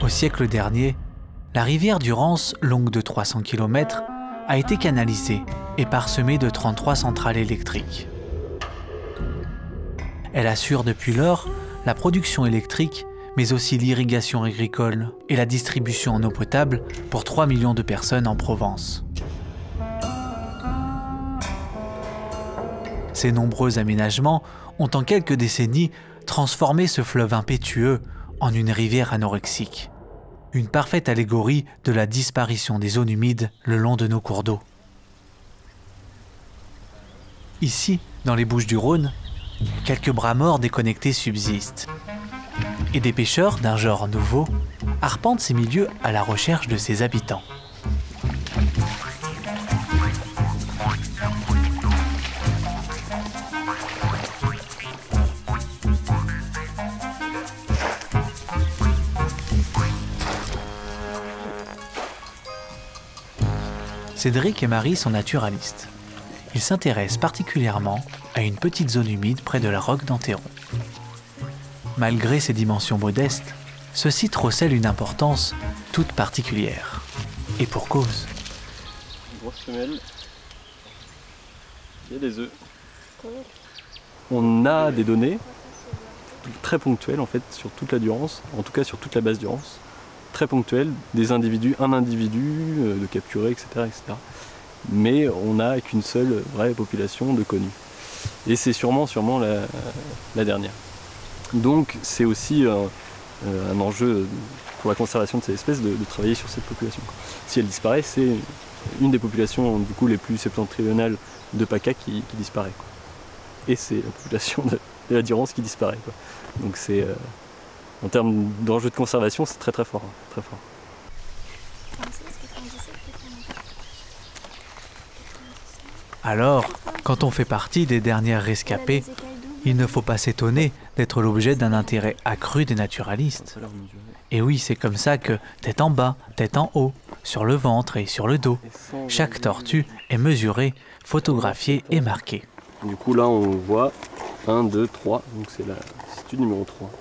Au siècle dernier, la rivière Durance, longue de 300 km, a été canalisée et parsemée de 33 centrales électriques. Elle assure depuis lors la production électrique, mais aussi l'irrigation agricole et la distribution en eau potable pour 3 millions de personnes en Provence. Ces nombreux aménagements ont en quelques décennies transformé ce fleuve impétueux en une rivière anorexique. Une parfaite allégorie de la disparition des zones humides le long de nos cours d'eau. Ici, dans les Bouches-du-Rhône, quelques bras morts déconnectés subsistent. Et des pêcheurs d'un genre nouveau arpentent ces milieux à la recherche de ses habitants. Cédric et Marie sont naturalistes. Ils s'intéressent particulièrement à une petite zone humide près de la Roque d'Enterron. Malgré ses dimensions modestes, ce site recèle une importance toute particulière. Et pour cause. Une grosse femelle. Il y a des œufs. On a des données très ponctuelles en fait sur toute la Durance, en tout cas sur toute la base Durance. Très ponctuelles, des individus, un individu de capturé, etc., etc. Mais on n'a qu'une seule vraie population de connus. Et c'est sûrement la dernière. Donc c'est aussi un enjeu pour la conservation de ces espèces de travailler sur cette population. Si elle disparaît, c'est une des populations du coup les plus septentrionales de PACA qui disparaît, quoi. Et c'est la population de la Durance qui disparaît, quoi. Donc c'est en termes d'enjeu de conservation, c'est très très fort, hein, très fort. Alors, quand on fait partie des dernières rescapées, il ne faut pas s'étonner d'être l'objet d'un intérêt accru des naturalistes. Et oui, c'est comme ça que, tête en bas, tête en haut, sur le ventre et sur le dos, chaque tortue est mesurée, photographiée et marquée. Du coup là on voit 1, 2, 3, donc c'est la latitude numéro 3.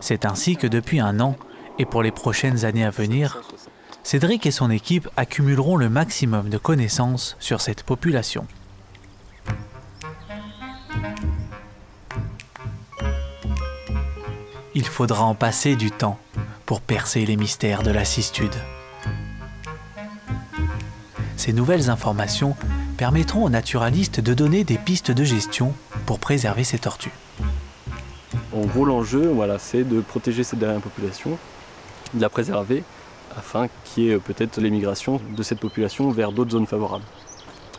C'est ainsi que depuis un an, et pour les prochaines années à venir, Cédric et son équipe accumuleront le maximum de connaissances sur cette population. Il faudra en passer du temps pour percer les mystères de la cistude. Ces nouvelles informations permettront aux naturalistes de donner des pistes de gestion pour préserver ces tortues. En gros, l'enjeu, voilà, c'est de protéger cette dernière population, de la préserver, afin qu'il y ait peut-être l'émigration de cette population vers d'autres zones favorables,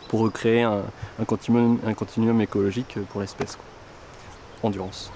pour recréer un continuum écologique pour l'espèce, en Durance.